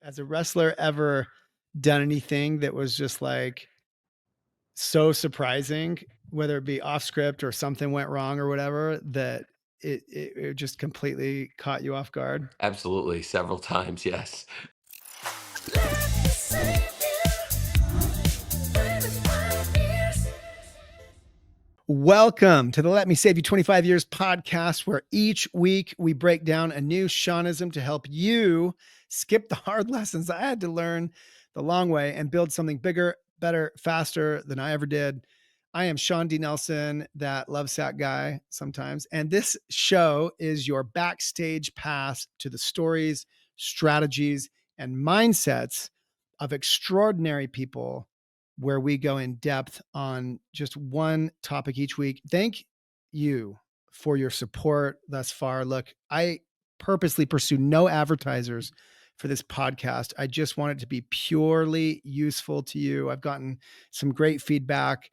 Has a wrestler ever done anything that was just like so surprising, whether it be off script or something went wrong or whatever, that it just completely caught you off guard? Absolutely, several times, yes. Welcome to the Let Me Save You 25 Years podcast, where each week we break down a new Shawnism to help you skip the hard lessons I had to learn the long way and build something bigger, better, faster than I ever did. I am Shawn D. Nelson, that love sack guy sometimes. And this show is your backstage pass to the stories, strategies, and mindsets of extraordinary people, where we go in depth on just one topic each week. Thank you for your support thus far. Look, I purposely pursue no advertisers for this podcast. I just want it to be purely useful to you. I've gotten some great feedback.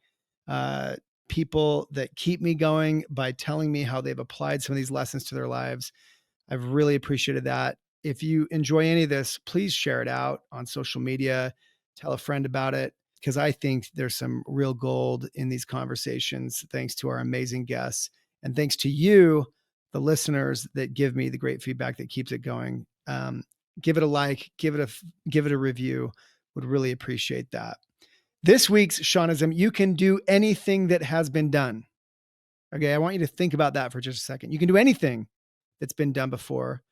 People that keep me going by telling me how they've applied some of these lessons to their lives. I've really appreciated that. If you enjoy any of this, please share it out on social media, tell a friend about it, because I think there's some real gold in these conversations, thanks to our amazing guests. And thanks to you, the listeners that give me the great feedback that keeps it going. Give it a like, give it a review. Would really appreciate that. This week's Shawnism, you can do anything that has been done. Okay, I want you to think about that for just a second. You can do anything that's been done before,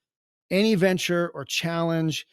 any venture or challenge,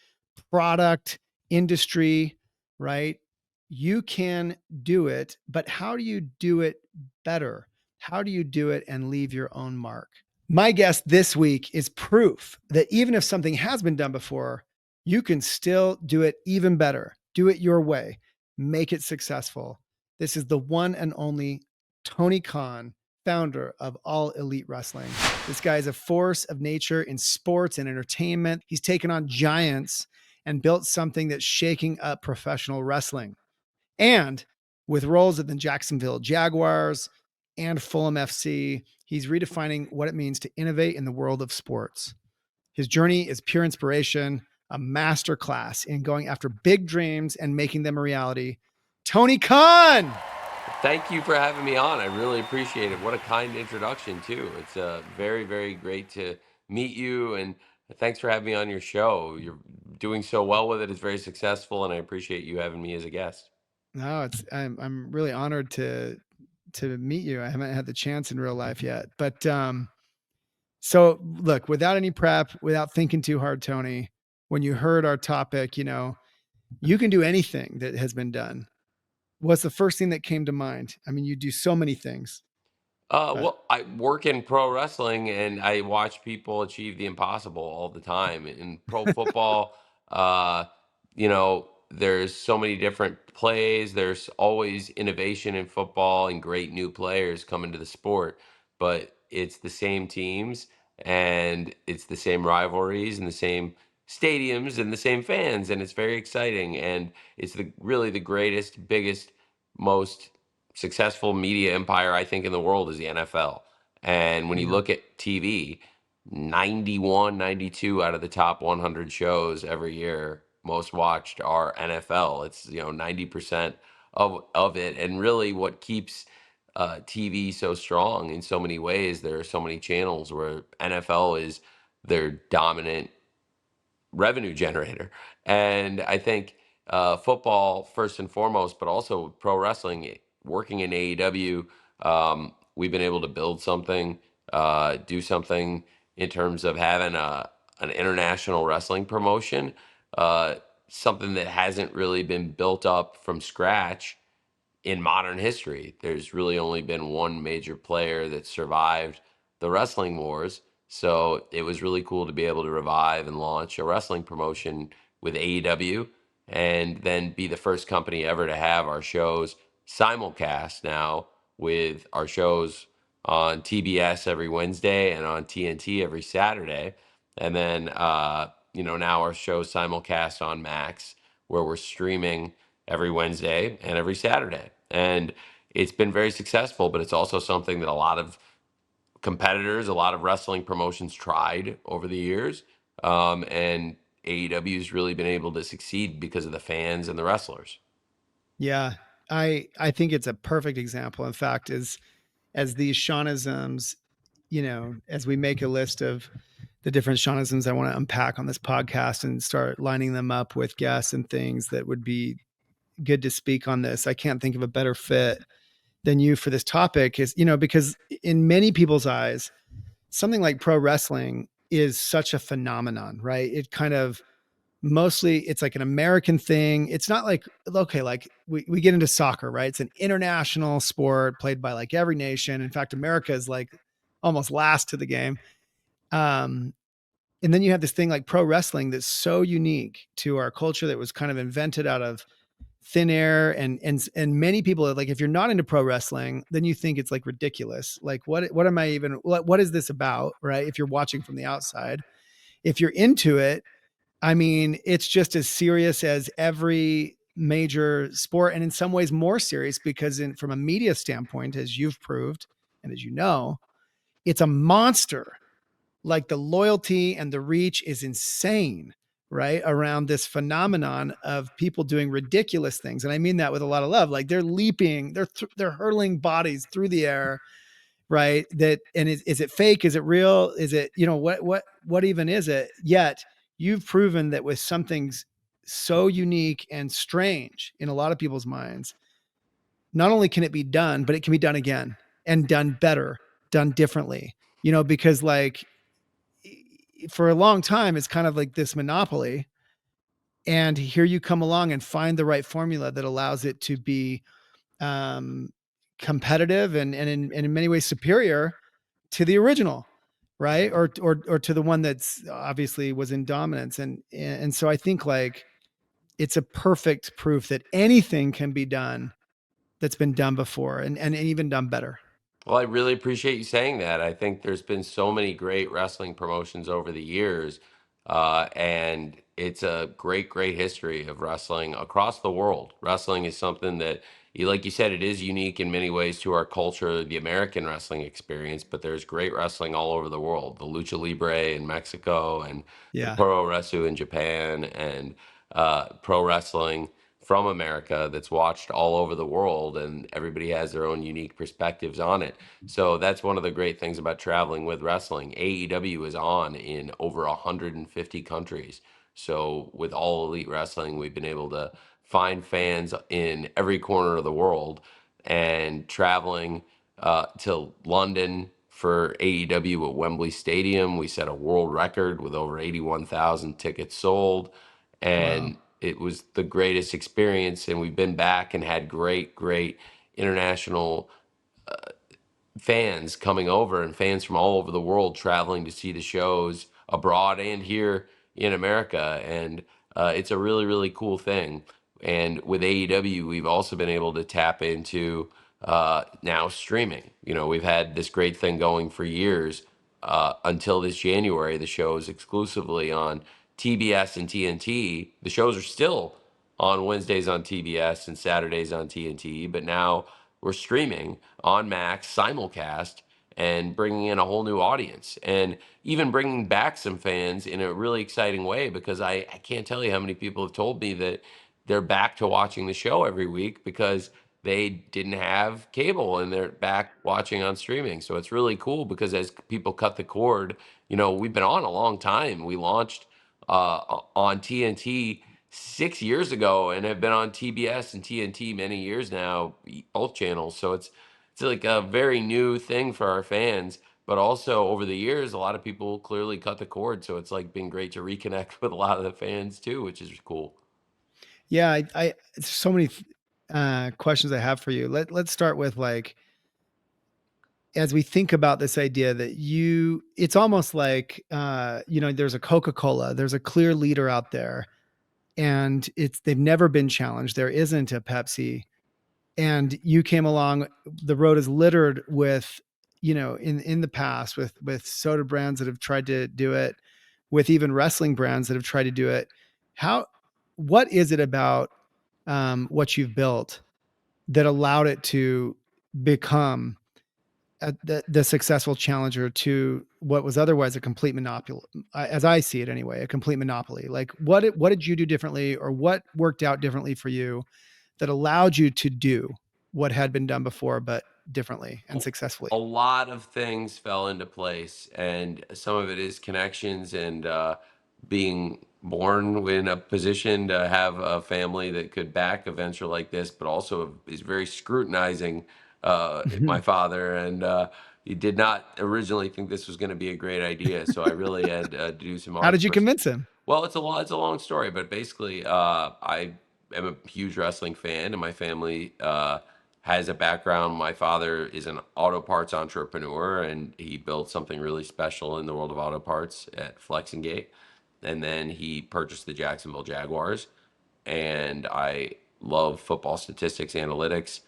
product, industry, right? You can do it, but how do you do it better? How do you do it and leave your own mark? My guest this week is proof that even if something has been done before, you can still do it even better. Do it your way, make it successful. This is the one and only Tony Khan, founder of All Elite Wrestling. This guy is a force of nature in sports and entertainment. He's taken on giants and built something that's shaking up professional wrestling. And with roles at the Jacksonville Jaguars and Fulham FC, he's redefining what it means to innovate in the world of sports. His journey is pure inspiration, a masterclass in going after big dreams and making them a reality. Tony Khan! Thank you for having me on. I really appreciate it. What a kind introduction, too. It's very, very great to meet you, and thanks for having me on your show. You're doing so well with it. It's very successful, and I appreciate you having me as a guest. No, I'm really honored to meet you. I haven't had the chance in real life yet. But so look, without any prep, without thinking too hard, Tony, when you heard our topic, you can do anything that has been done. What's the first thing that came to mind? I mean, you do so many things, but Well, I work in pro wrestling and I watch people achieve the impossible all the time. In pro football, uh, there's so many different plays. There's always innovation in football and great new players coming to the sport, but it's the same teams and it's the same rivalries and the same stadiums and the same fans, and it's very exciting. And it's really the greatest, biggest, most successful media empire I think in the world is the NFL. And when you yeah, look at TV, 91, 92 out of the top 100 shows every year most watched are NFL. It's 90% of it, and really what keeps TV so strong in so many ways. There are so many channels where NFL is their dominant revenue generator. And I think football first and foremost, but also pro wrestling, working in AEW, we've been able to build something, do something in terms of having an international wrestling promotion, uh, something that hasn't really been built up from scratch in modern history. There's really only been one major player that survived the wrestling wars. So it was really cool to be able to revive and launch a wrestling promotion with AEW and then be the first company ever to have our shows simulcast now, with our shows on TBS every Wednesday and on TNT every Saturday. And then, now our shows simulcast on Max, where we're streaming every Wednesday and every Saturday. And it's been very successful, but it's also something that a lot of competitors, a lot of wrestling promotions tried over the years. And AEW's really been able to succeed because of the fans and the wrestlers. Yeah. I think it's a perfect example. In fact, as these Shawnisms, as we make a list of the different Shawnisms I want to unpack on this podcast and start lining them up with guests and things that would be good to speak on this, I can't think of a better fit than you for this topic. Is, because in many people's eyes, something like pro wrestling is such a phenomenon, right? It kind of mostly it's like an American thing. It's not like, okay, like we get into soccer, right? It's an international sport played by like every nation. In fact, America is like almost last to the game. Um, and then you have this thing like pro wrestling that's so unique to our culture, that was kind of invented out of thin air. And many people are like, if you're not into pro wrestling, then you think it's like ridiculous. Like, what am I even, what is this about? Right. If you're watching from the outside, if you're into it, I mean, it's just as serious as every major sport, and in some ways more serious, because from a media standpoint, as you've proved and as you know, it's a monster. Like, the loyalty and the reach is insane, right? Around this phenomenon of people doing ridiculous things. And I mean that with a lot of love. Like, they're leaping, they're hurling bodies through the air, right? That, and is it fake? Is it real? Is it, what even is it? Yet you've proven that with something so unique and strange in a lot of people's minds, not only can it be done, but it can be done again and done better, done differently, because like for a long time, it's kind of like this monopoly. And here you come along and find the right formula that allows it to be um, competitive and in many ways superior to the original, right? Or to the one that's obviously was in dominance. And so I think like it's a perfect proof that anything can be done that's been done before, and even done better. Well, I really appreciate you saying that. I think there's been so many great wrestling promotions over the years, and it's a great, great history of wrestling across the world. Wrestling is something that, like you said, it is unique in many ways to our culture, the American wrestling experience, but there's great wrestling all over the world. The lucha libre in Mexico, and the Yeah. pro wrestling in Japan, and pro wrestling from America that's watched all over the world, and everybody has their own unique perspectives on it. So that's one of the great things about traveling with wrestling. AEW is on in over 150 countries. So with All Elite Wrestling, we've been able to find fans in every corner of the world, and traveling to London for AEW at Wembley Stadium. We set a world record with over 81,000 tickets sold, Wow. and it was the greatest experience. And we've been back and had great, great international fans coming over, and fans from all over the world traveling to see the shows abroad and here in America. And it's a really, really cool thing. And with AEW, we've also been able to tap into now streaming. We've had this great thing going for years. Until this January, the show is exclusively on TBS and TNT. The shows are still on Wednesdays on TBS and Saturdays on TNT, but now we're streaming on Max simulcast, and bringing in a whole new audience, and even bringing back some fans in a really exciting way, because I can't tell you how many people have told me that they're back to watching the show every week because they didn't have cable and they're back watching on streaming. So it's really cool, because as people cut the cord, we've been on a long time. We launched on TNT 6 years ago and have been on TBS and TNT many years now, both channels. So it's like a very new thing for our fans. But also over the years, a lot of people clearly cut the cord. So it's like been great to reconnect with a lot of the fans too, which is cool. Yeah. So many questions I have for you. Let's start with like, as we think about this idea that it's almost like, there's a Coca-Cola, there's a clear leader out there, and they've never been challenged. There isn't a Pepsi, and you came along. The road is littered with, in the past, with soda brands that have tried to do it, with even wrestling brands that have tried to do it. How, what is it about what you've built that allowed it to become the successful challenger to what was otherwise a complete monopoly, as I see it anyway, a complete monopoly. Like, what did you do differently, or what worked out differently for you that allowed you to do what had been done before, but differently a and successfully? a lot of things fell into place, and some of it is connections and being born in a position to have a family that could back a venture like this, but also is very scrutinizing. My Mhm. father and he did not originally think this was going to be a great idea, so I really had to do some How hard. did you convince him? Well, it's a long story, but basically, I am a huge wrestling fan, and my family has a background. My father is an auto parts entrepreneur, and he built something really special in the world of auto parts at Flexingate, and then he purchased the Jacksonville Jaguars, and I love football statistics analytics.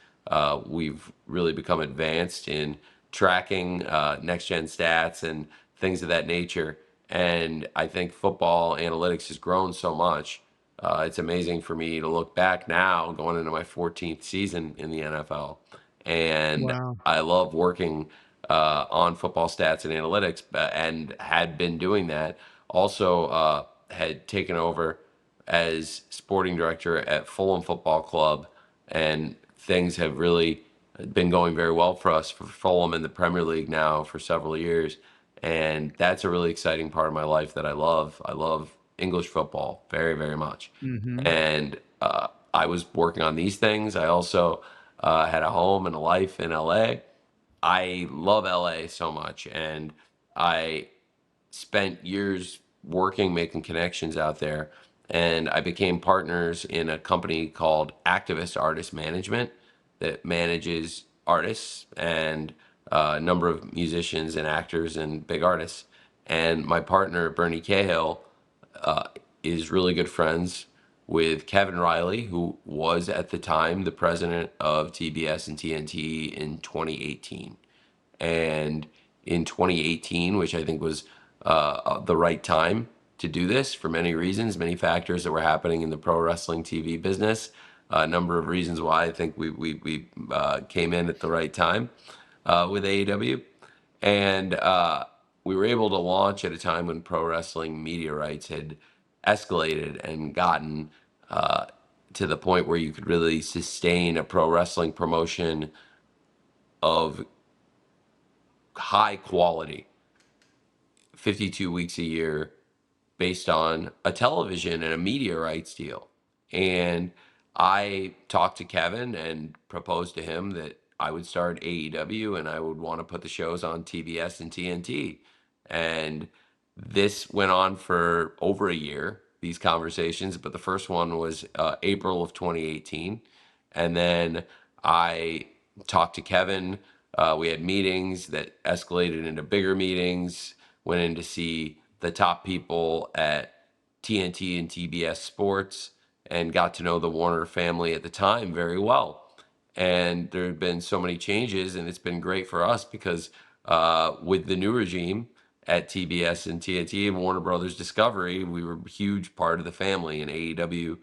We've really become advanced in tracking next gen stats and things of that nature. And I think football analytics has grown so much. It's amazing for me to look back now, going into my 14th season in the NFL. And Wow. I love working on football stats and analytics, and had been doing that. Also, had taken over as sporting director at Fulham Football Club, and things have really been going very well for us for Fulham in the Premier League now for several years. And that's a really exciting part of my life that I love. I love English football very, very much. Mhm. And I was working on these things. I also had a home and a life in LA. I love LA so much. And I spent years working, making connections out there. And I became partners in a company called Activist Artist Management that manages artists and a number of musicians and actors and big artists. And my partner, Bernie Cahill, uh, is really good friends with Kevin Riley, who was at the time the president of TBS and TNT in 2018. And in 2018, which I think was the right time to do this for many reasons, many factors that were happening in the pro wrestling TV business, a number of reasons why I think we came in at the right time with AEW. And we were able to launch at a time when pro wrestling media rights had escalated and gotten uh, to the point where you could really sustain a pro wrestling promotion of high quality 52 weeks a year based on a television and a media rights deal. And I talked to Kevin and proposed to him that I would start AEW and I would want to put the shows on TBS and TNT. And this went on for over a year, these conversations, but the first one was April of 2018. And then I talked to Kevin. We had meetings that escalated into bigger meetings, went in to see the top people at TNT and TBS Sports, and got to know the Warner family at the time very well. And there have been so many changes, and it's been great for us because with the new regime at TBS and TNT and Warner Brothers Discovery, we were a huge part of the family. And AEW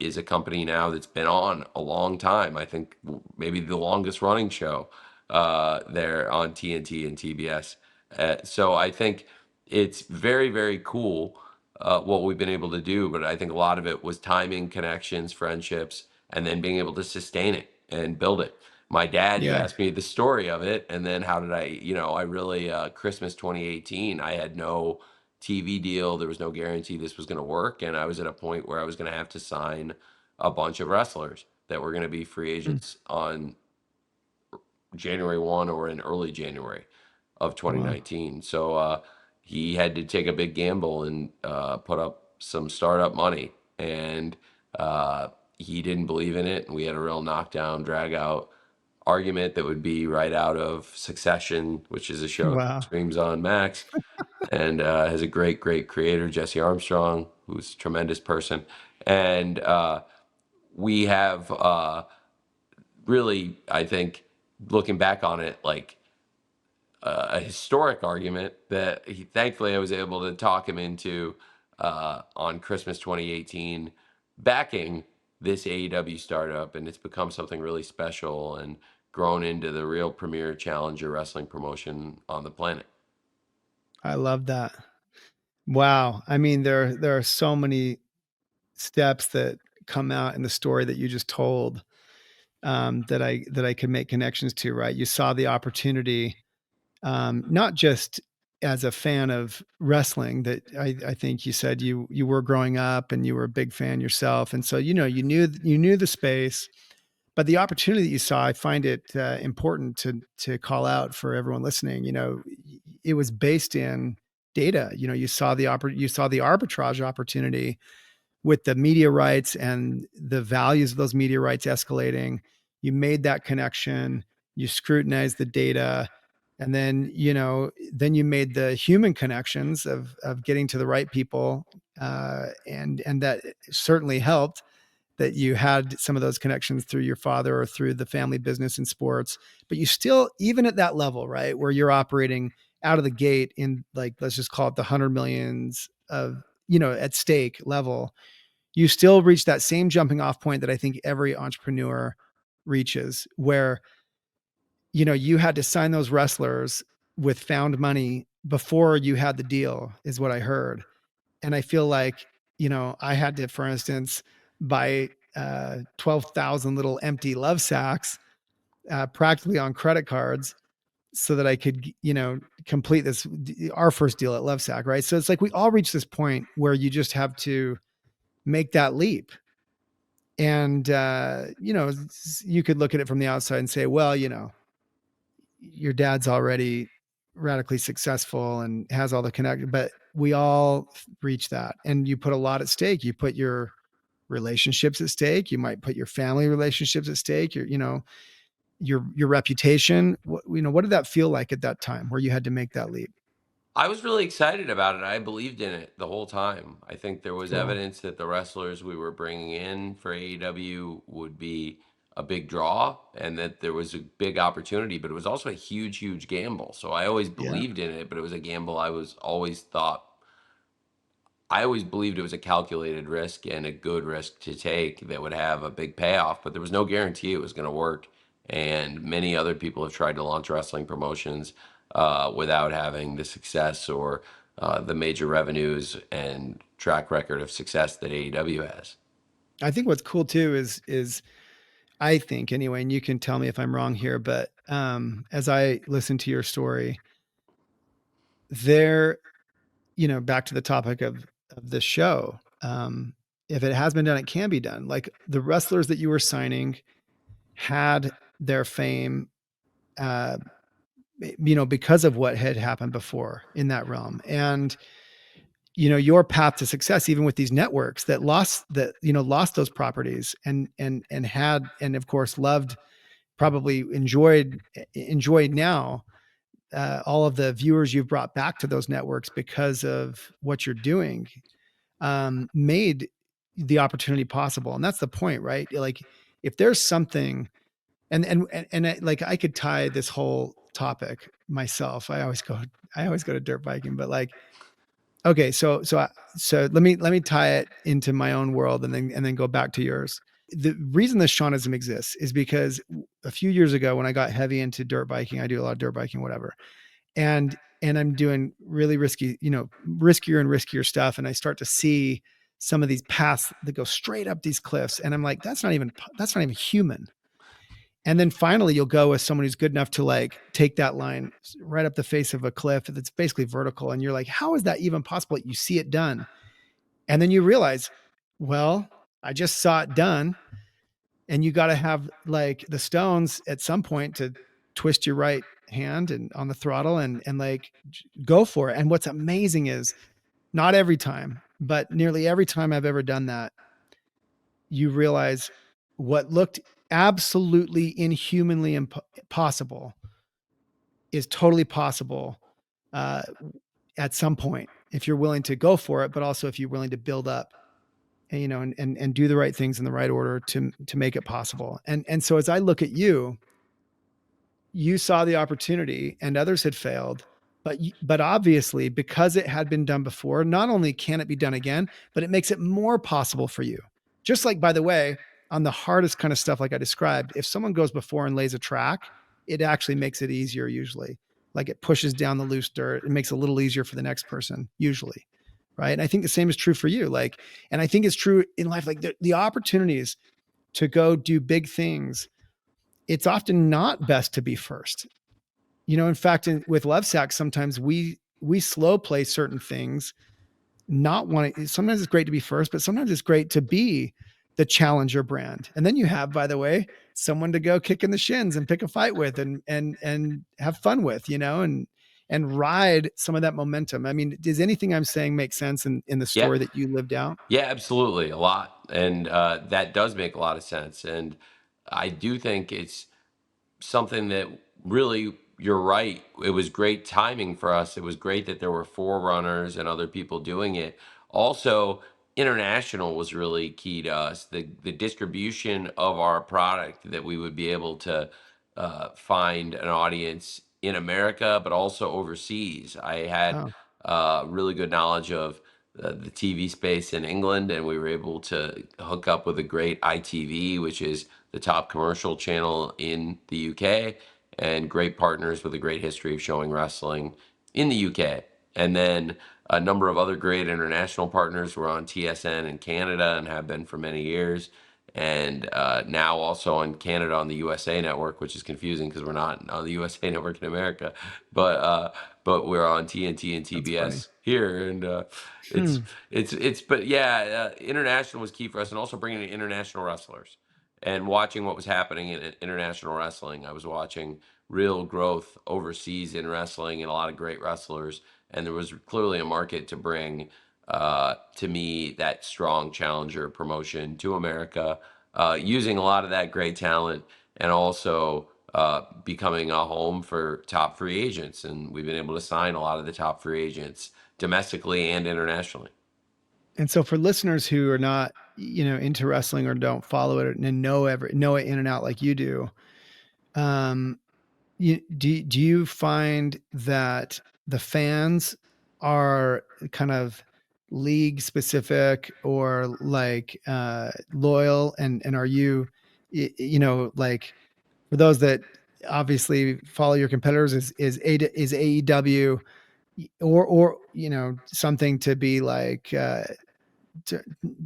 is a company now that's been on a long time. I think maybe the longest running show there on TNT and TBS. So I think it's very, very cool what we've been able to do. But I think a lot of it was timing, connections, friendships, and then being able to sustain it and build it. My dad, you Yeah. asked me the story of it, and then how did I really, Christmas 2018, I had no TV deal. There was no guarantee this was going to work. And I was at a point where I was going to have to sign a bunch of wrestlers that were going to be free Mm. agents on January 1 or in early January of Wow. 2019. So he had to take a big gamble and put up some startup money. And he didn't believe in it. And we had a real knockdown, drag out argument that would be right out of Succession, which is a show that Wow. streams on Max and has a great, great creator, Jesse Armstrong, who's a tremendous person. And we have really, I think, looking back on it, like a historic argument that thankfully I was able to talk him into on Christmas 2018, backing this AEW startup, and it's become something really special. And grown into the real premier challenger wrestling promotion on the planet. I love that. Wow. I mean, there are so many steps that come out in the story that you just told, that I could make connections to. Right? You saw the opportunity, not just as a fan of wrestling. That I think you said you were growing up and you were a big fan yourself, and so you knew the space. But the opportunity that you saw, I find it important to call out for everyone listening. It was based in data. You saw the arbitrage opportunity with the media rights and the values of those media rights escalating. You made that connection, you scrutinized the data, and then you made the human connections of getting to the right people, and that certainly helped that you had some of those connections through your father or through the family business in sports. But you still, even at that level, right, where you're operating out of the gate in, like, let's just call it the 100 millions of, at stake level, you still reach that same jumping off point that I think every entrepreneur reaches, where you had to sign those wrestlers with found money before you had the deal, is what I heard. And I feel like, I had to, for instance, buy 12,000 little empty love sacks, practically on credit cards, so that I could, complete our first deal at Lovesack, right? So it's like we all reach this point where you just have to make that leap. And, you could look at it from the outside and say, well, your dad's already radically successful and has all the connect, but we all reach that. And you put a lot at stake. You put your relationships at stake. You might put your family relationships at stake. Your reputation. What did that feel like at that time where you had to make that leap? I was really excited about it. I believed in it the whole time. I think there was Cool. evidence that the wrestlers we were bringing in for AEW would be a big draw and that there was a big opportunity, but it was also a huge, huge gamble. So I always Yeah. believed in it, but it was a gamble I always believed it was a calculated risk and a good risk to take that would have a big payoff, but there was no guarantee it was going to work. And many other people have tried to launch wrestling promotions without having the success or the major revenues and track record of success that AEW has. I think what's cool too is I think anyway, and you can tell me if I'm wrong here, but as I listen to your story, there, back to the topic of the show. If it has been done, it can be done. Like the wrestlers that you were signing had their fame, uh, because of what had happened before in that realm. And your path to success, even with these networks that lost those properties, and of course loved, probably enjoyed now, all of the viewers you've brought back to those networks because of what you're doing, made the opportunity possible. And that's the point, right? Like, if there's something, like, I could tie this whole topic myself. I always go to dirt biking, but like, okay, so let me tie it into my own world, and then go back to yours. The reason this Shawnism exists is because a few years ago, when I got heavy into dirt biking, I do a lot of dirt biking, whatever, and I'm doing really risky, riskier and riskier stuff, and I start to see some of these paths that go straight up these cliffs, and I'm like, that's not even human. And then finally, you'll go with someone who's good enough to, like, take that line right up the face of a cliff that's basically vertical, and you're like, how is that even possible? You see it done, and then you realize, well, I just saw it done, and you got to have, like, the stones at some point to twist your right hand and on the throttle, and like, go for it. And what's amazing is, not every time, but nearly every time I've ever done that, you realize what looked absolutely inhumanly impossible is totally possible, uh, at some point, if you're willing to go for it, but also if you're willing to build up, and do the right things in the right order to make it possible. And so as I look at you, you saw the opportunity and others had failed, but obviously, because it had been done before, not only can it be done again, but it makes it more possible for you. Just like, by the way, on the hardest kind of stuff like I described, if someone goes before and lays a track, it actually makes it easier usually. Like it pushes down the loose dirt. It makes it a little easier for the next person, usually. Right. And I think the same is true for you. Like, and I think it's true in life. Like the opportunities to go do big things, it's often not best to be first. In fact, with Lovesac, sometimes we slow play certain things, not wanting. Sometimes it's great to be first, but sometimes it's great to be the challenger brand. And then you have, by the way, someone to go kick in the shins and pick a fight with and have fun with, and ride some of that momentum. I mean, does anything I'm saying make sense in the Yeah. story that you lived out? Yeah, absolutely, a lot, and that does make a lot of sense. And I do think it's something that really, you're right. It was great timing for us. It was great that there were forerunners and other people doing it. Also, international was really key to us. The distribution of our product, that we would be able to find an audience in America, but also overseas. I had Oh, really good knowledge of the TV space in England, and we were able to hook up with a great ITV, which is the top commercial channel in the UK, and great partners with a great history of showing wrestling in the UK. And then a number of other great international partners were on TSN in Canada and have been for many years. And now also on Canada on the USA Network, which is confusing because we're not on the USA Network in America, but but we're on TNT and that's funny. TBS here, and it's Hmm. but yeah, international was key for us, and also bringing in international wrestlers and watching what was happening in international wrestling. I was watching real growth overseas in wrestling and a lot of great wrestlers, and there was clearly a market to bring to me that strong challenger promotion to America, using a lot of that great talent, and also becoming a home for top free agents. And we've been able to sign a lot of the top free agents domestically and internationally. And so for listeners who are not, into wrestling or don't follow it and know it in and out like you do, um, do you find that the fans are kind of league specific or like loyal, and are you, like, for those that obviously follow your competitors, is AEW or something to be like to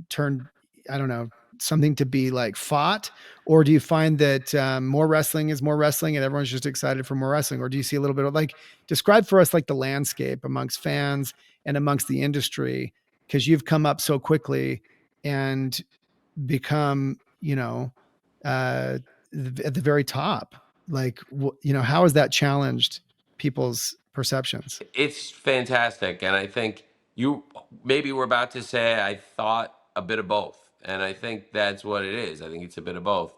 turn, I don't know, something to be like fought? Or do you find that more wrestling is more wrestling and everyone's just excited for more wrestling? Or do you see a little bit of, like, describe for us like the landscape amongst fans and amongst the industry? Because you've come up so quickly and become, uh, at the very top. Like, how has that challenged people's perceptions? It's fantastic, and I think you maybe were about to say I thought a bit of both, and I think that's what it is. I think it's a bit of both,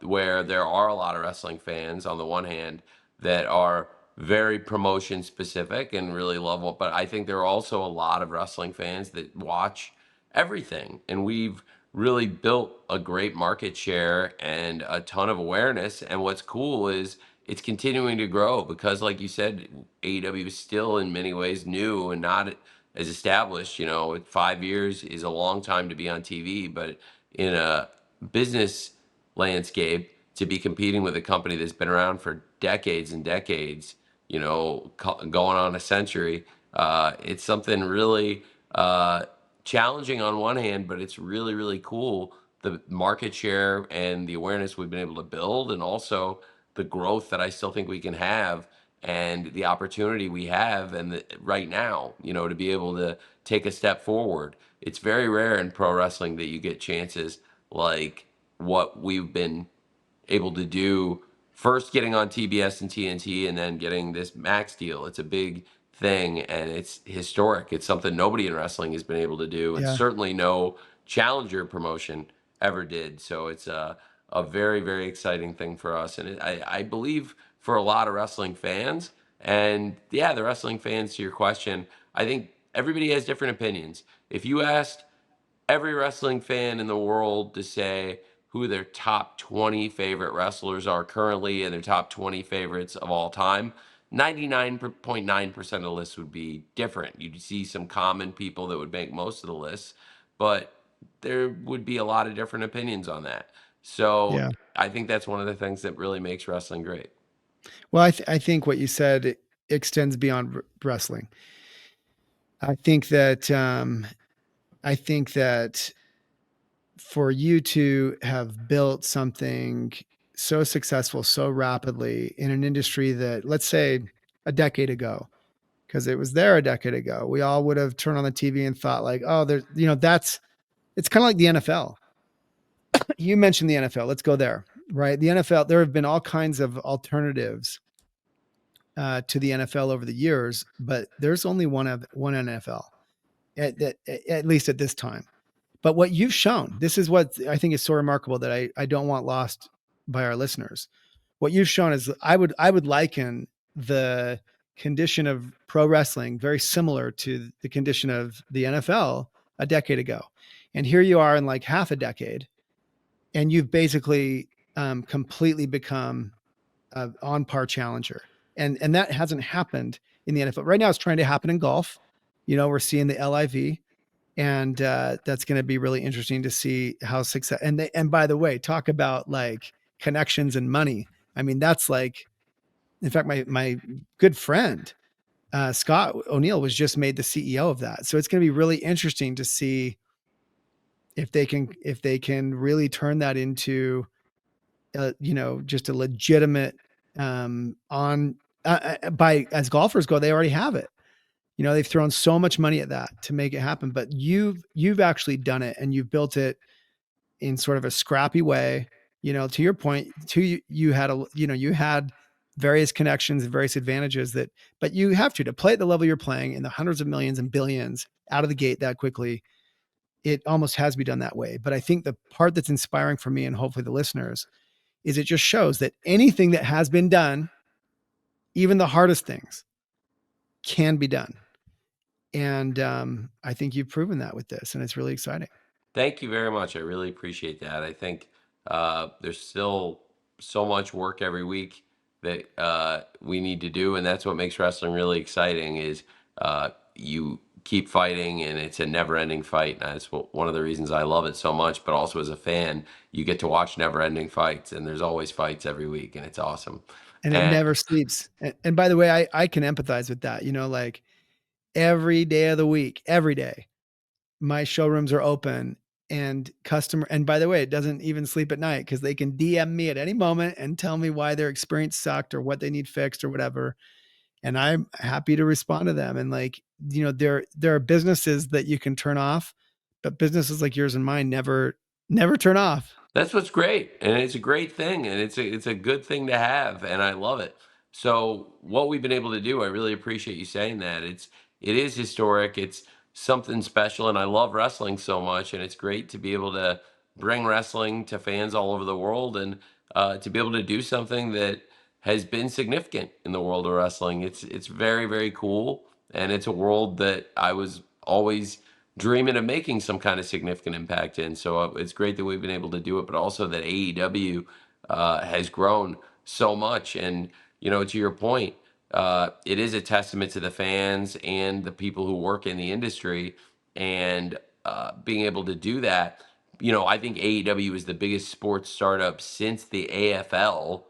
where there are a lot of wrestling fans on the one hand that are very promotion specific and really love it, but I think there are also a lot of wrestling fans that watch everything, and we've really built a great market share and a ton of awareness. And what's cool is it's continuing to grow because, like you said, AEW is still in many ways new and not as established. 5 years is a long time to be on TV, but in a business landscape, to be competing with a company that's been around for decades and decades, going on a century, it's something really challenging on one hand, but it's really, really cool. The market share and the awareness we've been able to build, and also the growth that I still think we can have, and the opportunity we have, and right now, to be able to take a step forward. It's very rare in pro wrestling that you get chances like what we've been able to do, first getting on TBS and TNT and then getting this Max deal. It's a big thing and it's historic. It's something nobody in wrestling has been able to do, and Yeah. certainly no challenger promotion ever did. So it's a very, very exciting thing for us. And I believe for a lot of wrestling fans, and yeah, the wrestling fans, to your question, I think everybody has different opinions. If you asked every wrestling fan in the world to say who their top 20 favorite wrestlers are currently and their top 20 favorites of all time, 99.9% of the list would be different. You'd see some common people that would make most of the lists, but there would be a lot of different opinions on that. So Yeah. I think that's one of the things that really makes wrestling great. Well, I think what you said extends beyond wrestling. I think that I think that for you to have built something so successful so rapidly in an industry that, let's say, a decade ago, because it was there a decade ago, we all would have turned on the TV and thought like, oh, there's, that's, it's kind of like the NFL. You mentioned the NFL. Let's go there, right? The NFL, there have been all kinds of alternatives to the NFL over the years, but there's only one NFL at least at this time. But what you've shown, this is what I think is so remarkable that I don't want lost by our listeners. What you've shown is I would liken the condition of pro wrestling very similar to the condition of the NFL a decade ago. And here you are in like half a decade, and you've basically completely become on par challenger. And that hasn't happened in the NFL. Right now it's trying to happen in golf. We're seeing the LIV, and that's going to be really interesting to see how success. And by the way, talk about like connections and money. I mean, that's like, in fact, my good friend Scott O'Neill was just made the CEO of that. So it's going to be really interesting to see if they can really turn that into just a legitimate on by as golfers go, they already have it. They've thrown so much money at that to make it happen, but you've actually done it, and you've built it in sort of a scrappy way. To your point, you had various connections and various advantages but you have to play at the level you're playing in the hundreds of millions and billions out of the gate that quickly. It almost has to be done that way. But I think the part that's inspiring for me and hopefully the listeners is it just shows that anything that has been done, even the hardest things, can be done. And I think you've proven that with this, and it's really exciting. Thank you very much. I really appreciate that. I think there's still so much work every week that we need to do, and that's what makes wrestling really exciting. Is you keep fighting, and it's a never-ending fight. And that's one of the reasons I love it so much. But also as a fan, you get to watch never-ending fights, and there's always fights every week, and it's awesome. And it And never sleeps. And by the way, I can empathize with that. Like every day of the week, every day, my showrooms are open, and by the way, it doesn't even sleep at night because they can DM me at any moment and tell me why their experience sucked or what they need fixed or whatever. And I'm happy to respond to them. And like, there are businesses that you can turn off, but businesses like yours and mine never turn off. that's what's great, and it's a great thing, and it's a good thing to have, and I love it. So what we've been able to do, I really appreciate you saying that. It is historic. It's something special, and I love wrestling so much, and it's great to be able to bring wrestling to fans all over the world, and to be able to do something that has been significant in the world of wrestling. It's very very cool, and it's a world that I was always dreaming of making some kind of significant impact in. So it's great that we've been able to do it, but also that AEW has grown so much. And, to your point, it is a testament to the fans and the people who work in the industry. And being able to do that, I think AEW is the biggest sports startup since the AFL,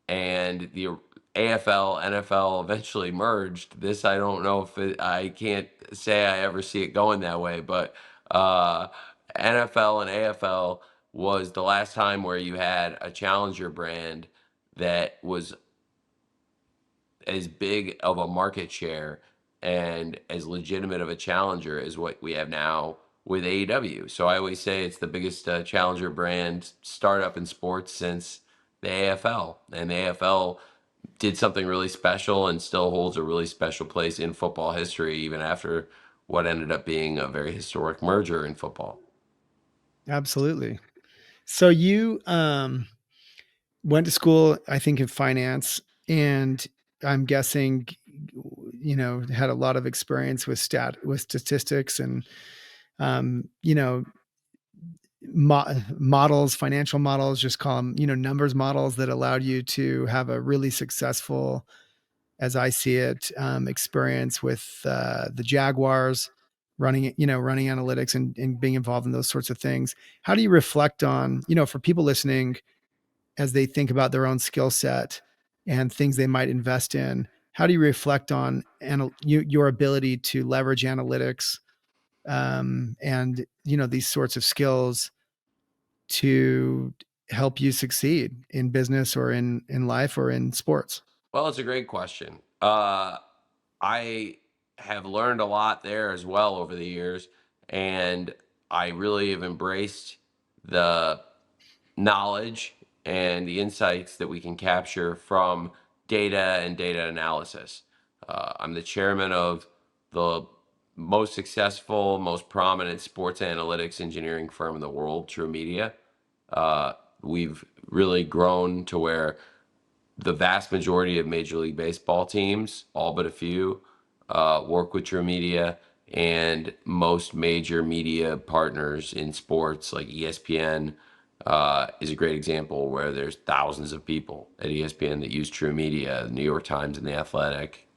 and the AFL, NFL eventually merged. This I don't know if I can't say I ever see it going that way, but uh, NFL and AFL was the last time where you had a challenger brand that was as big of a market share and as legitimate of a challenger as what we have now with AEW. So I always say it's the biggest challenger brand startup in sports since the AFL, and the AFL did something really special and still holds a really special place in football history, even after what ended up being a very historic merger in football. Absolutely. So you went to school, I think, in finance, and I'm guessing, had a lot of experience with statistics and, um, you know, models, financial models, just call them, numbers models that allowed you to have a really successful, as I see it, experience with the Jaguars. running analytics and being involved in those sorts of things. How do you reflect on, for people listening as they think about their own skill set and things they might invest in? How do you reflect on your ability to leverage analytics and these sorts of skills to help you succeed in business or in life or in sports? Well, it's a great question. I have learned a lot there as well over the years, and I really have embraced the knowledge and the insights that we can capture from data and data analysis. I'm the chairman of the most successful, most prominent sports analytics engineering firm in the world, True Media. We've really grown to where the vast majority of Major League Baseball teams, all but a few, work with True Media, and most major media partners in sports, like ESPN, is a great example where there's thousands of people at ESPN that use True Media, the New York Times and the Athletic,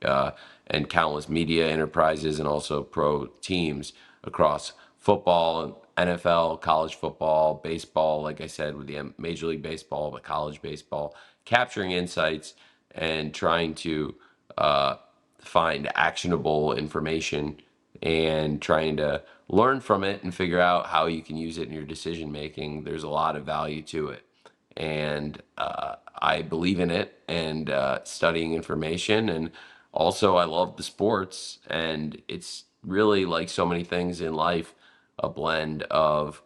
and countless media enterprises and also pro teams across football, NFL, college football, baseball, like I said, with the Major League Baseball, but college baseball, capturing insights and trying to uh, find actionable information and trying to learn from it and figure out how you can use it in your decision making. There's a lot of value to it. And I believe in it and studying information. And also, I love the sports. And it's really like so many things in life, a blend of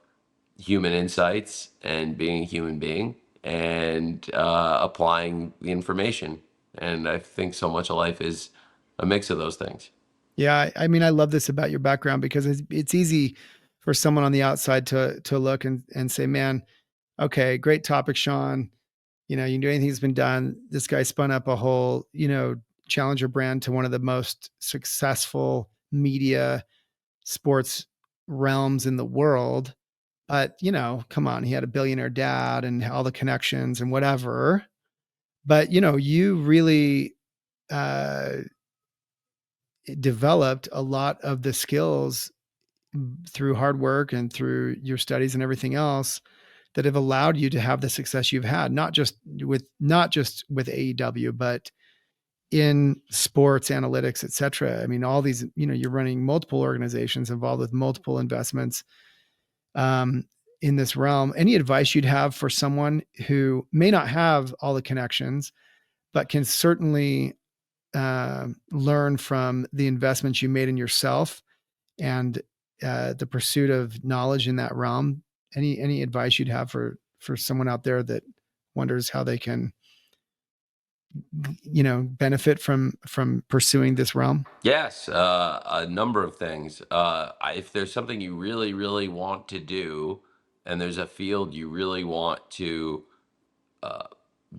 human insights and being a human being and applying the information. And I think so much of life is a mix of those things. Yeah, I mean, I love this about your background because it's easy for someone on the outside to look and say, "Man, okay, great topic, Shawn. You can do anything that's been done. This guy spun up a whole, challenger brand to one of the most successful media sports realms in the world. But, come on, he had a billionaire dad and all the connections and whatever. But, you really uh, developed a lot of the skills through hard work and through your studies and everything else that have allowed you to have the success you've had, not just with AEW, but in sports analytics, et cetera. I mean, all these, you're running multiple organizations involved with multiple investments um, in this realm. Any advice you'd have for someone who may not have all the connections, but can certainly learn from the investments you made in yourself and the pursuit of knowledge in that realm? Any advice you'd have for someone out there that wonders how they can benefit from pursuing this realm? Yes, a number of things. If there's something you really, really want to do, and there's a field you really want to uh,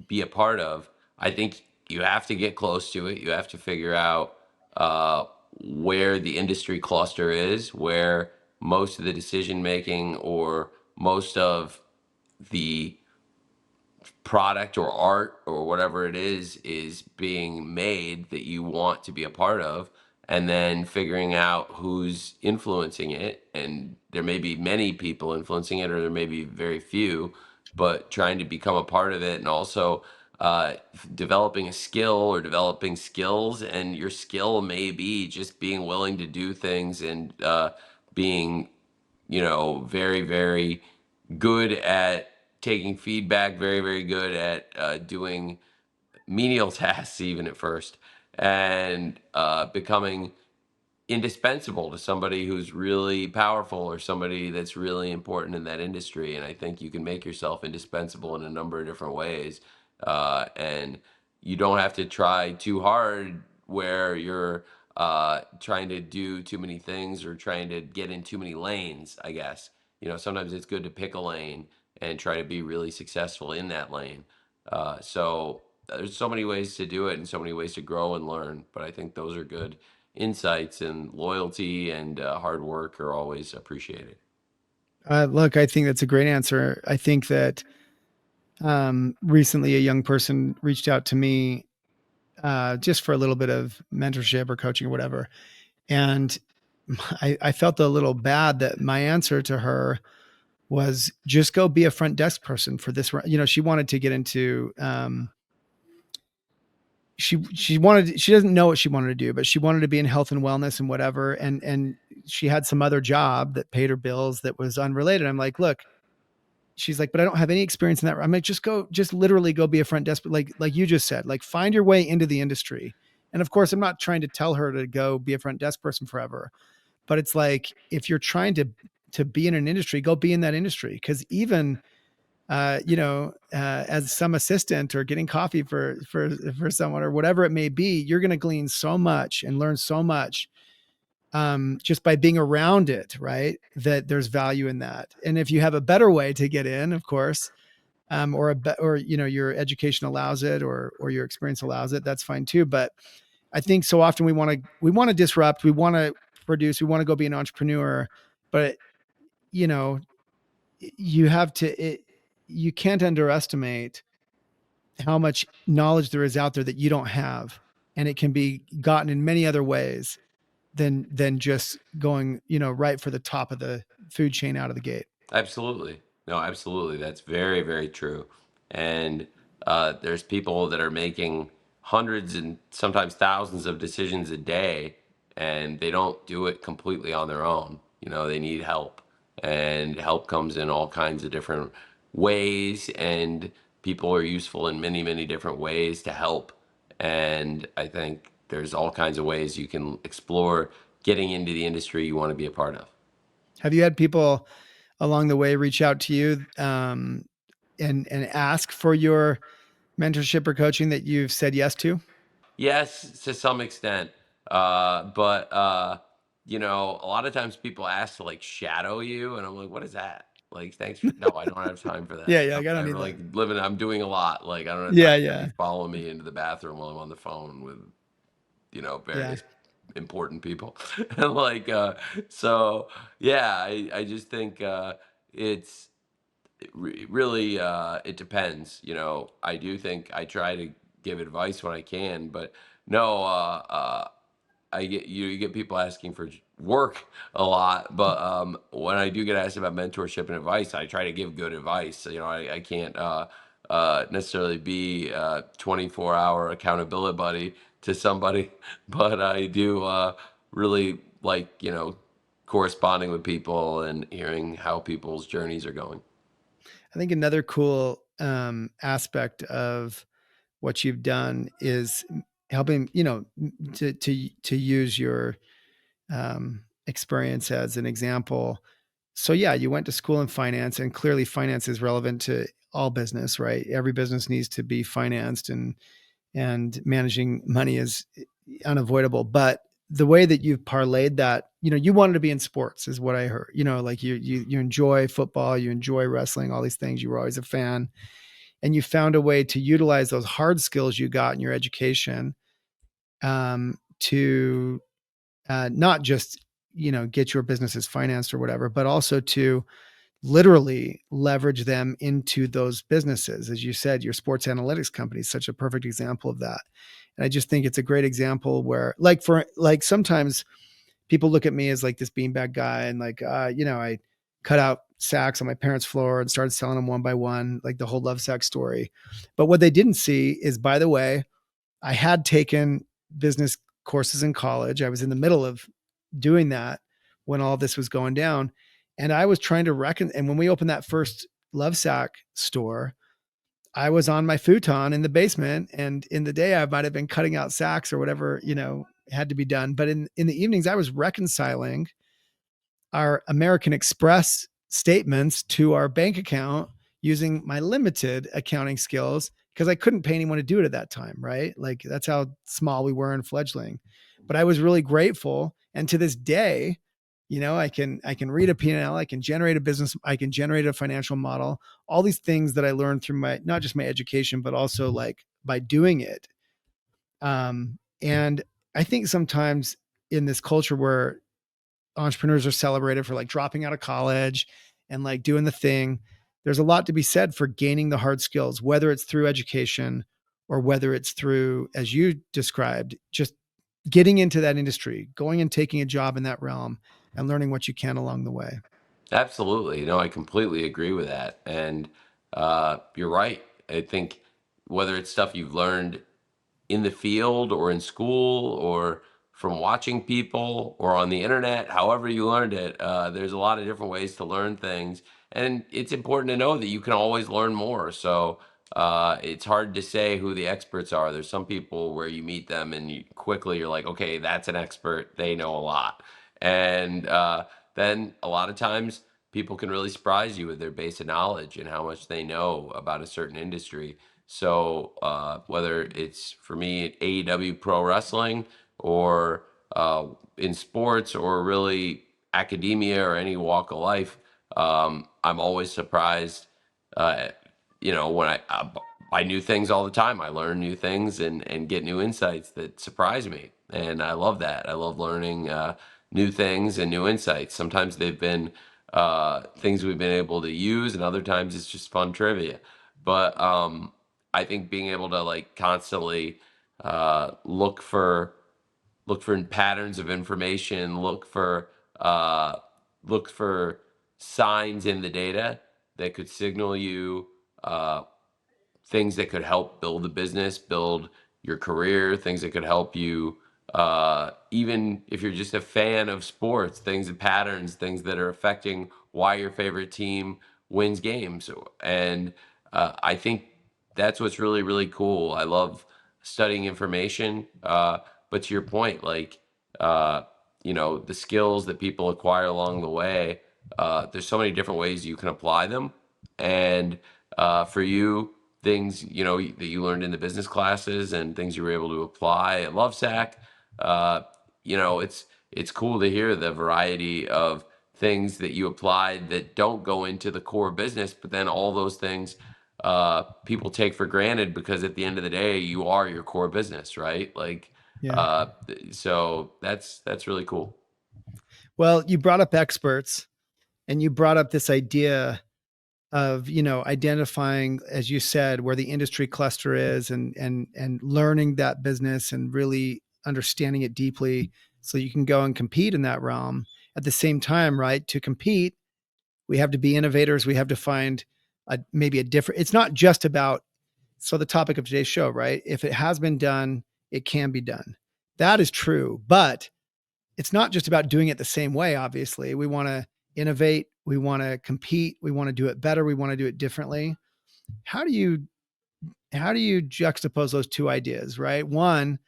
be a part of, I think you have to get close to it. You have to figure out uh, where the industry cluster is, where most of the decision making or most of the product or art or whatever it is being made that you want to be a part of, and then figuring out who's influencing it. And there may be many people influencing it or there may be very few, but trying to become a part of it. And also developing a skill or developing skills, and your skill may be just being willing to do things and being very, very good at taking feedback, very, very good at doing menial tasks, even at first, and becoming indispensable to somebody who's really powerful or somebody that's really important in that industry. And I think you can make yourself indispensable in a number of different ways. And you don't have to try too hard where you're trying to do too many things or trying to get in too many lanes, I guess. Sometimes it's good to pick a lane and try to be really successful in that lane. So there's so many ways to do it and so many ways to grow and learn. But I think those are good insights, and loyalty and hard work are always appreciated. Look, I think that's a great answer. I think that recently a young person reached out to me just for a little bit of mentorship or coaching or whatever. And I felt a little bad that my answer to her was just go be a front desk person for this. She wanted to get into, she doesn't know what she wanted to do, but she wanted to be in health and wellness and whatever. And she had some other job that paid her bills that was unrelated. I'm like, look, she's like, but I don't have any experience in that. I'm like, just literally go be a front desk. Like you just said, like find your way into the industry. And of course, I'm not trying to tell her to go be a front desk person forever, but it's like, if you're trying to be in an industry, go be in that industry. Cause even, as some assistant or getting coffee for someone or whatever it may be, you're going to glean so much and learn so much, just by being around it, right? That there's value in that. And if you have a better way to get in, of course, or your education allows it, or your experience allows it, that's fine too. But I think so often we want to disrupt, we want to produce, we want to go be an entrepreneur, but you know, you have to you can't underestimate how much knowledge there is out there that you don't have, and it can be gotten in many other ways than just going, right for the top of the food chain out of the gate. Absolutely. No, absolutely. That's very, very true. And there's people that are making hundreds and sometimes thousands of decisions a day, and they don't do it completely on their own. They need help, and help comes in all kinds of different ways, and people are useful in many, many different ways to help. And I think there's all kinds of ways you can explore getting into the industry you want to be a part of. Have you had people along the way reach out to you, and ask for your mentorship or coaching that you've said yes to? Yes, to some extent. But a lot of times people ask to like shadow you, and I'm like, what is that? Like, thanks for no, I don't have time for that. Yeah, yeah, I don't I'm need that. like living, I'm doing a lot. Like, I don't have time Yeah, to have you yeah, follow me into the bathroom while I'm on the phone with, yeah. various important people. And like, so yeah, I just think it's really it depends. I do think I try to give advice when I can, but no, you get people asking for work a lot, but when I do get asked about mentorship and advice, I try to give good advice. So, I can't necessarily be a 24-hour accountability buddy to somebody, but I do really like corresponding with people and hearing how people's journeys are going. I think another cool, aspect of what you've done is helping, to use your, experience as an example. So yeah, you went to school in finance, and clearly finance is relevant to all business, right? Every business needs to be financed, and managing money is unavoidable. But the way that you've parlayed that, you wanted to be in sports is what I heard. Like you enjoy football, you enjoy wrestling, all these things. You were always a fan, and you found a way to utilize those hard skills you got in your education, to, not just, get your businesses financed or whatever, but also to literally leverage them into those businesses. As you said, your sports analytics company is such a perfect example of that. And I just think it's a great example where, like sometimes people look at me as like this beanbag guy, and like, I cut out sacks on my parents' floor and started selling them one by one, like the whole love sack story. But what they didn't see is, by the way, I had taken business courses in college. I was in the middle of doing that when all this was going down. And I was trying to reckon. And when we opened that first love sack store, I was on my futon in the basement. And in the day, I might have been cutting out sacks or whatever, had to be done. But in the evenings, I was reconciling our American Express statements to our bank account using my limited accounting skills, because I couldn't pay anyone to do it at that time, right? Like that's how small we were in fledgling. But I was really grateful, and to this day, I can read a P&L, I can generate a business, I can generate a financial model, all these things that I learned through my, not just my education, but also like by doing it. And I think sometimes in this culture where entrepreneurs are celebrated for like dropping out of college and like doing the thing, there's a lot to be said for gaining the hard skills, whether it's through education or whether it's through, as you described, just getting into that industry, going and taking a job in that realm and learning what you can along the way. Absolutely. No, I completely agree with that. And you're right. I think whether it's stuff you've learned in the field or in school or from watching people or on the internet, however you learned it, there's a lot of different ways to learn things. And it's important to know that you can always learn more. So it's hard to say who the experts are. There's some people where you meet them and you quickly you're like, okay, that's an expert. They know a lot. And then a lot of times people can really surprise you with their base of knowledge and how much they know about a certain industry. So whether it's for me AEW Pro Wrestling or in sports or really academia or any walk of life, I'm always surprised. Uh, when I buy new things all the time, I learn new things and get new insights that surprise me, and I love that. I love learning new things and new insights. Sometimes they've been things we've been able to use, and other times it's just fun trivia. But I think being able to like constantly look for patterns of information, uh, look for signs in the data that could signal you uh, things that could help build the business, build your career, things that could help you, even if you're just a fan of sports, things and patterns, things that are affecting why your favorite team wins games. And I think that's what's really, really cool. I love studying information. But to your point, like, uh, the skills that people acquire along the way, there's so many different ways you can apply them. And for you, things that you learned in the business classes and things you were able to apply at Lovesac. Uh, it's cool to hear the variety of things that you applied that don't go into the core business, but then all those things people take for granted because at the end of the day, you are your core business, right? Like, Yeah. so that's really cool. Well, you brought up experts and you brought up this idea of, identifying, as you said, where the industry cluster is and learning that business and really understanding it deeply so you can go and compete in that realm. At the same time, right? To compete, we have to be innovators. We have to find maybe a different, it's not just about, so the topic of today's show, right? If it has been done, it can be done. That is true. But it's not just about doing it the same way. Obviously, we want to innovate, we want to compete, we want to do it better, we want to do it differently. How do you juxtapose those two ideas, right? One,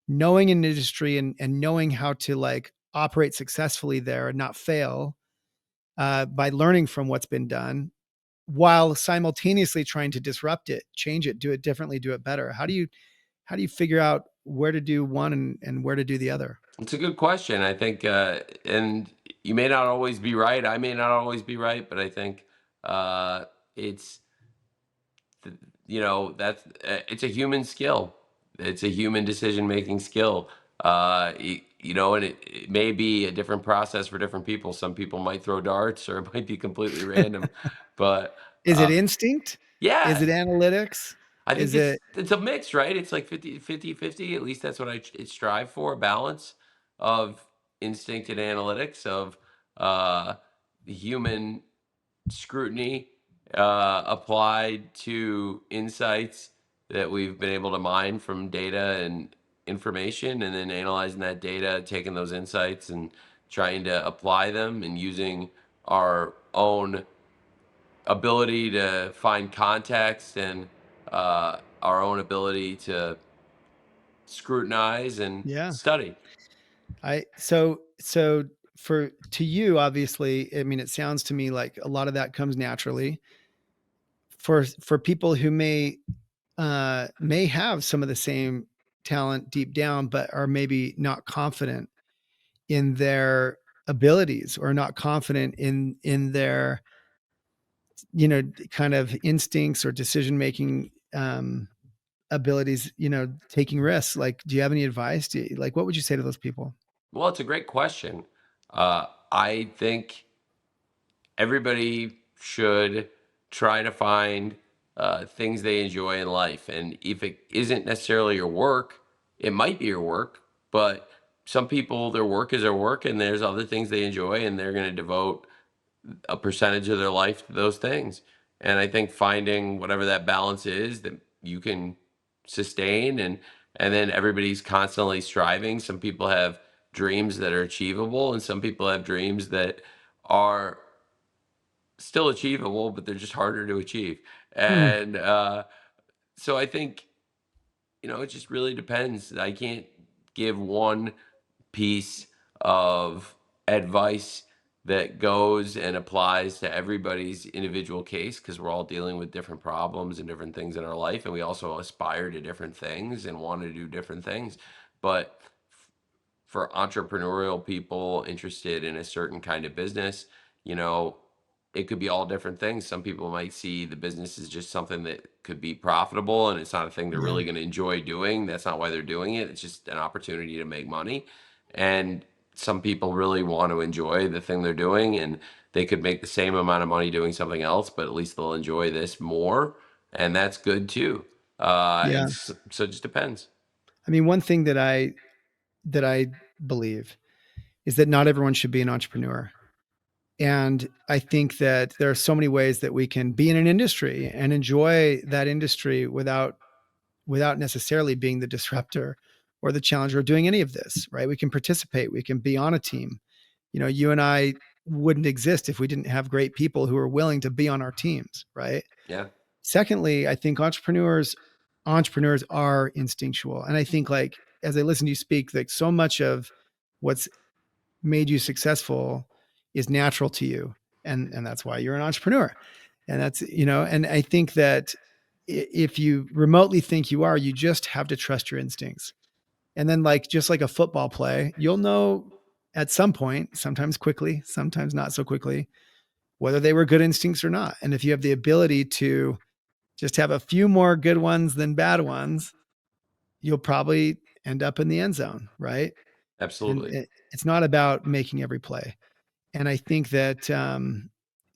knowing an industry and knowing how to like operate successfully there and not fail by learning from what's been done, while simultaneously trying to disrupt it, change it, do it differently, do it better. How do you figure out where to do one and where to do the other? It's a good question. I think, and you may not always be right. I may not always be right, but I think it's that's it's a human skill. It's a human decision making skill. And it may be a different process for different people. Some people might throw darts, or it might be completely random. But Is it uh, instinct? Is yeah, it analytics? I think Is it's it it's a mix, right? It's like 50-50. At least that's what I strive for, a balance of instinct and analytics, of uh, the human scrutiny applied to insights that we've been able to mine from data and information, and then analyzing that data, taking those insights and trying to apply them and using our own ability to find context and our own ability to scrutinize and yeah. study. So for to you, obviously, I mean, it sounds to me like a lot of that comes naturally. For people who may have some of the same talent deep down, but are maybe not confident in their abilities or not confident in their kind of instincts or decision making abilities, taking risks. Like, do you have any advice? Like, what would you say to those people? Well, it's a great question. I think everybody should try to find things they enjoy in life. And if it isn't necessarily your work, it might be your work, but some people, their work is their work, and there's other things they enjoy, and they're going to devote a percentage of their life to those things. And I think finding whatever that balance is that you can sustain, and then everybody's constantly striving. Some people have dreams that are achievable, and some people have dreams that are still achievable, but they're just harder to achieve. Hmm. And so I think, it just really depends. I can't give one piece of advice that goes and applies to everybody's individual case, because we're all dealing with different problems and different things in our life, and we also aspire to different things and want to do different things. But for entrepreneurial people interested in a certain kind of business, you know, it could be all different things. Some people might see the business as just something that could be profitable, and it's not a thing they're Yeah. really going to enjoy doing. That's not why they're doing it. It's just an opportunity to make money. And some people really want to enjoy the thing they're doing, and they could make the same amount of money doing something else, but at least they'll enjoy this more. And that's good too. Yeah. So it just depends. I mean, one thing that I believe is that not everyone should be an entrepreneur. And I think that there are so many ways that we can be in an industry and enjoy that industry without necessarily being the disruptor or the challenger or doing any of this, right? We can participate, we can be on a team. You and I wouldn't exist if we didn't have great people who are willing to be on our teams, right? Yeah, Secondly, I think entrepreneurs are instinctual. And I think, like, as I listen to you speak, like, so much of what's made you successful is natural to you. And that's why you're an entrepreneur. And and I think that if you remotely think you are, you just have to trust your instincts. And then, like, just like a football play, you'll know at some point, sometimes quickly, sometimes not so quickly, whether they were good instincts or not. And if you have the ability to just have a few more good ones than bad ones, you'll probably end up in the end zone, right? And absolutely. it's not about making every play. And I think that,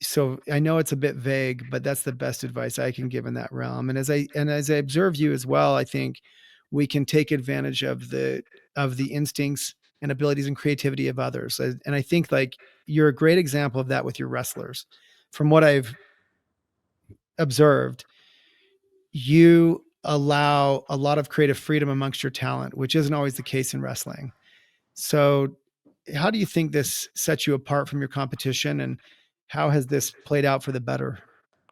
so I know it's a bit vague, but that's the best advice I can give in that realm. And as I observe you as well, I think we can take advantage of the instincts and abilities and creativity of others. And I think, like, you're a great example of that with your wrestlers. From what I've observed, you allow a lot of creative freedom amongst your talent, which isn't always the case in wrestling. So, how do you think this sets you apart from your competition, and how has this played out for the better?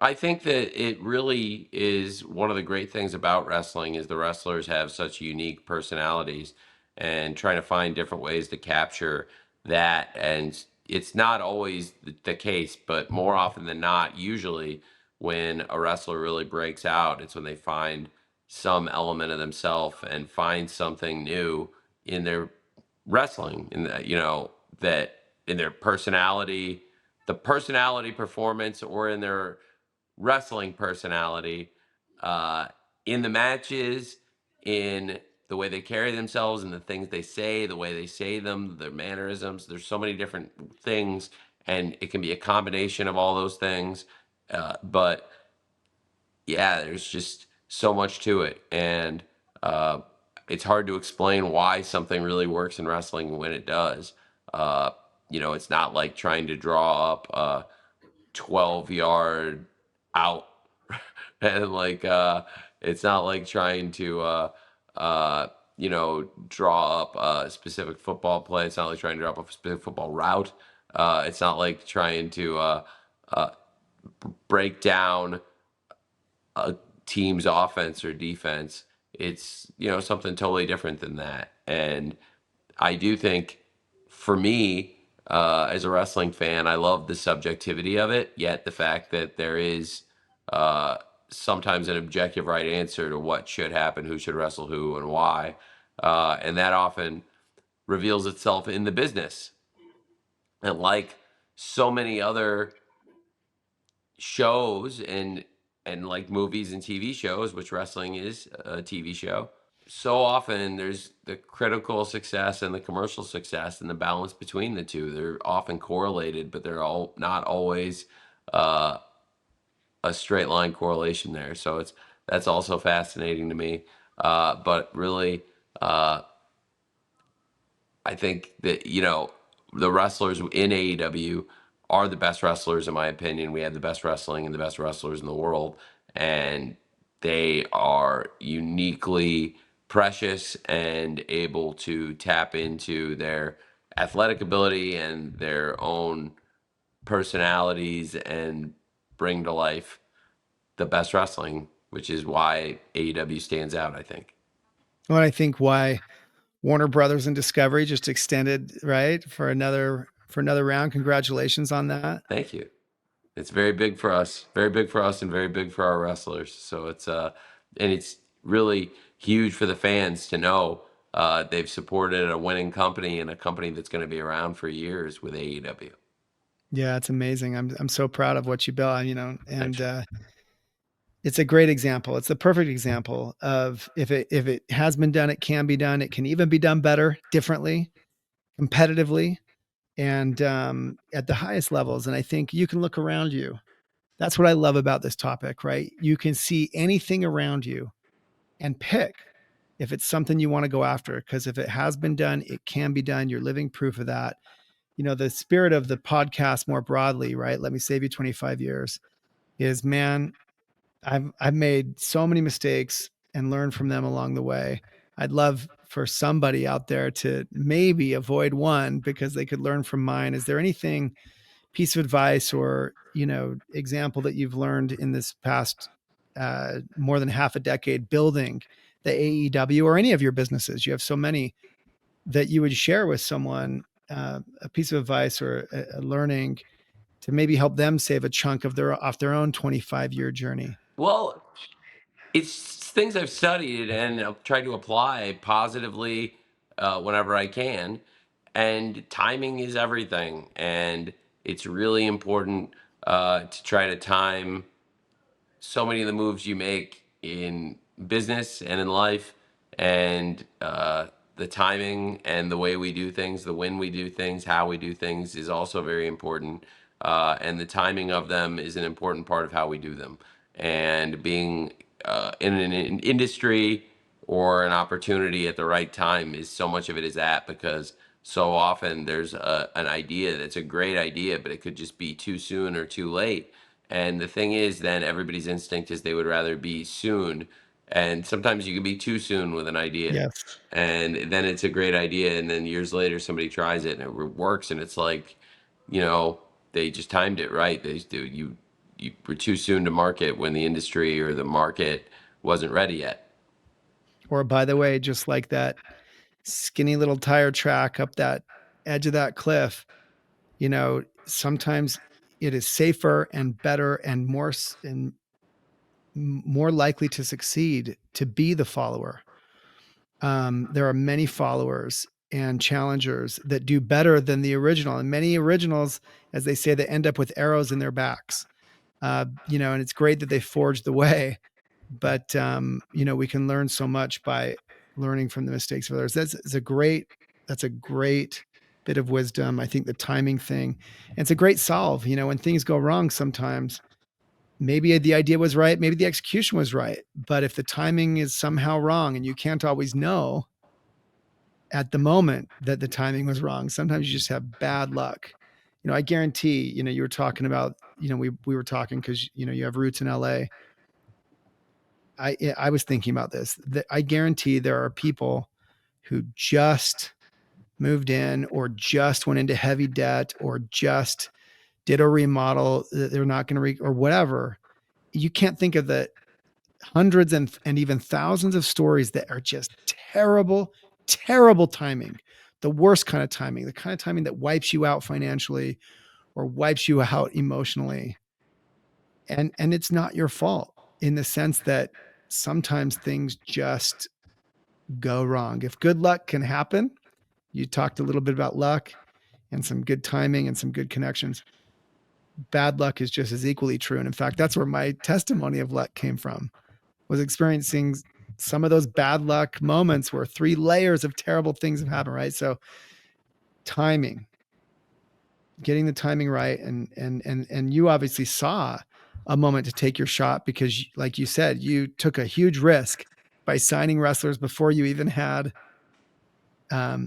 I think that it really is one of the great things about wrestling is the wrestlers have such unique personalities, and trying to find different ways to capture that. And it's not always the case, but more often than not, usually when a wrestler really breaks out, it's when they find some element of themselves and find something new in their wrestling, in that, that in their personality, the personality performance, or in their wrestling personality, uh, in the matches, in the way they carry themselves, and the things they say, the way they say them, their mannerisms. There's so many different things, and it can be a combination of all those things. But yeah, there's just so much to it, and uh, it's hard to explain why something really works in wrestling when it does. Uh, it's not like trying to draw up 12-yard out and like it's not like trying to draw up a specific football play. It's not like trying to draw up a specific football route. It's not like trying to uh, break down a team's offense or defense. It's something totally different than that. And I do think, for me, as a wrestling fan, I love the subjectivity of it. Yet the fact that there is uh, sometimes an objective right answer to what should happen, who should wrestle who, and why, and that often reveals itself in the business. And like so many other shows, and like movies and TV shows, which wrestling is a TV show, so often there's the critical success and the commercial success, and the balance between the two. They're often correlated, but they're all not always uh, a straight line correlation there. So that's also fascinating to me. But really, uh, I think that, the wrestlers in AEW are the best wrestlers, in my opinion. We have the best wrestling and the best wrestlers in the world, and they are uniquely precious and able to tap into their athletic ability and their own personalities and bring to life the best wrestling, which is why AEW stands out, I think. Well, I think why Warner Brothers and Discovery just extended, right, for another round. Congratulations on that. Thank you. It's very big for us, very big for us, and very big for our wrestlers. So and it's really huge for the fans to know they've supported a winning company and a company that's going to be around for years with AEW. Yeah, it's amazing. I'm so proud of what you built, Thanks. and it's a great example. It's the perfect example of if it has been done, it can be done. It can even be done better, differently, competitively, and at the highest levels. And I think you can look around you. That's what I love about this topic, right? You can see anything around you and pick if it's something you want to go after. Because if it has been done, it can be done. You're living proof of that. The spirit of the podcast more broadly, right? Let me save you 25 years is, man, I've made so many mistakes and learned from them along the way. I'd love for somebody out there to maybe avoid one because they could learn from mine. Is there anything, piece of advice or example that you've learned in this past more than half a decade building the AEW or any of your businesses? You have so many that you would share with someone, a piece of advice or a learning to maybe help them save a chunk of their off their own 25-year journey. Well, it's things I've studied and I've tried to apply positively whenever I can. And timing is everything. And it's really important to try to time so many of the moves you make in business and in life, and the timing and the way we do things, the when we do things, how we do things is also very important. And the timing of them is an important part of how we do them. And being in an industry or an opportunity at the right time is so much of it is that, because so often there's an idea that's a great idea, but it could just be too soon or too late. And the thing is, then everybody's instinct is they would rather be soon. And sometimes you can be too soon with an idea. Yes. And then it's a great idea. And then years later, somebody tries it and it works. And it's like, you know, they just timed it right. They do. You were too soon to market when the industry or the market wasn't ready yet. Or by the way, just like that skinny little tire track up that edge of that cliff, sometimes it is safer and better and more likely to succeed to be the follower. There are many followers and challengers that do better than the original, and many originals, as they say, that end up with arrows in their backs. And it's great that they forged the way, but we can learn so much by learning from the mistakes of others. That's a great bit of wisdom. I think the timing thing, and it's a great solve. When things go wrong, sometimes maybe the idea was right, maybe the execution was right, but if the timing is somehow wrong, and you can't always know at the moment that the timing was wrong, sometimes you just have bad luck. I guarantee. You were talking about. We were talking because you have roots in LA. I was thinking about this. That I guarantee there are people who just moved in or just went into heavy debt or just did a remodel that they're not going to or whatever. You can't think of the hundreds and even thousands of stories that are just terrible, terrible timing. The worst kind of timing, the kind of timing that wipes you out financially or wipes you out emotionally. And it's not your fault in the sense that sometimes things just go wrong. If good luck can happen, you talked a little bit about luck and some good timing and some good connections. Bad luck is just as equally true. And in fact, that's where my testimony of luck came from, was experiencing some of those bad luck moments where three layers of terrible things have happened, right? So timing, getting the timing right. And you obviously saw a moment to take your shot because, like you said, you took a huge risk by signing wrestlers before you even had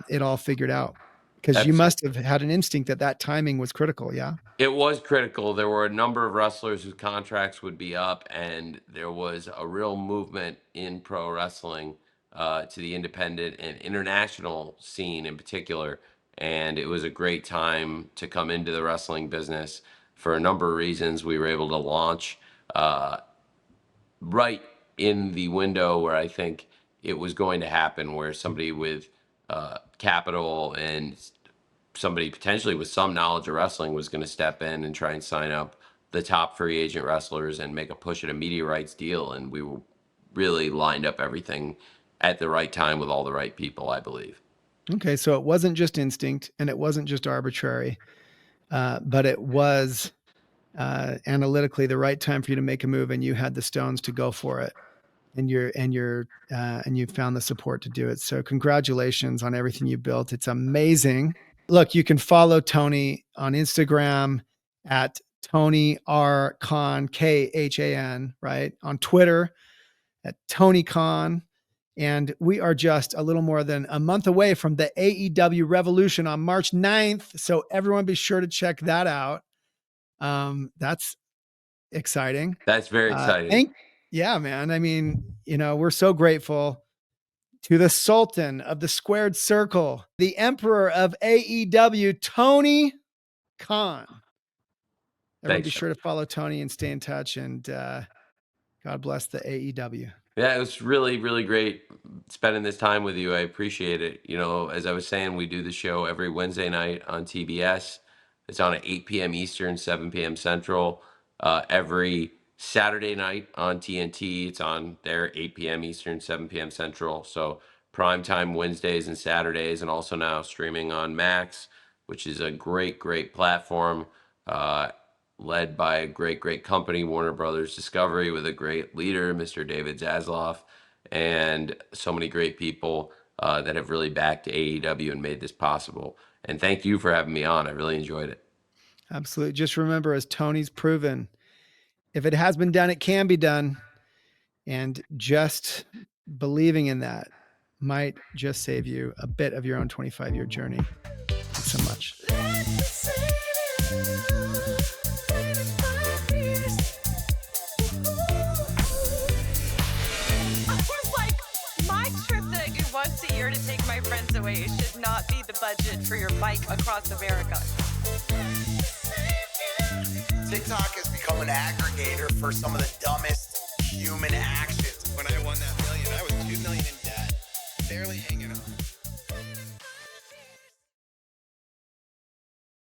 it all figured out? Because you Absolutely. must have had an instinct that that timing was critical. Yeah. It was critical. There were a number of wrestlers whose contracts would be up, and there was a real movement in pro wrestling to the independent and international scene in particular. And it was a great time to come into the wrestling business for a number of reasons. We were able to launch uh, right in the window where I think it was going to happen, where somebody with capital and somebody potentially with some knowledge of wrestling was going to step in and try and sign up the top free agent wrestlers and make a push at a media rights deal. And we were really lined up everything at the right time with all the right people, I believe. Okay. So it wasn't just instinct and it wasn't just arbitrary, but it was analytically the right time for you to make a move, and you had the stones to go for it, and you found the support to do it. So congratulations on everything you built. It's amazing. Look, you can follow Tony on Instagram at Tony R Khan, Khan, right? On Twitter at Tony Khan. And we are just a little more than a month away from the AEW Revolution on March 9th. So everyone be sure to check that out. That's exciting. That's very exciting. Thank Yeah, man. I mean, we're so grateful to the Sultan of the Squared Circle, the Emperor of AEW, Tony Khan. Everyone Thanks, be Shawn. sure to follow Tony and stay in touch. And God bless the AEW. Yeah, it was really, really great spending this time with you. I appreciate it. As I was saying, we do the show every Wednesday night on TBS. It's on at 8 p.m. Eastern, 7 p.m. Central. Every Saturday night on TNT, it's on there 8 p.m. Eastern, 7 p.m. Central. So prime time Wednesdays and Saturdays, and also now streaming on Max, which is a great, great platform. Led by a great, great company, Warner Brothers Discovery, with a great leader, Mr. David Zasloff, and so many great people that have really backed AEW and made this possible. And thank you for having me on. I really enjoyed it. Absolutely. Just remember, as Tony's proven, if it has been done, it can be done. And just believing in that might just save you a bit of your own 25-year journey. Thanks so much. Once a year to take my friends away should not be the budget for your bike across America. TikTok has become an aggregator for some of the dumbest human actions. When I won that million, I was $2 million in debt, barely hanging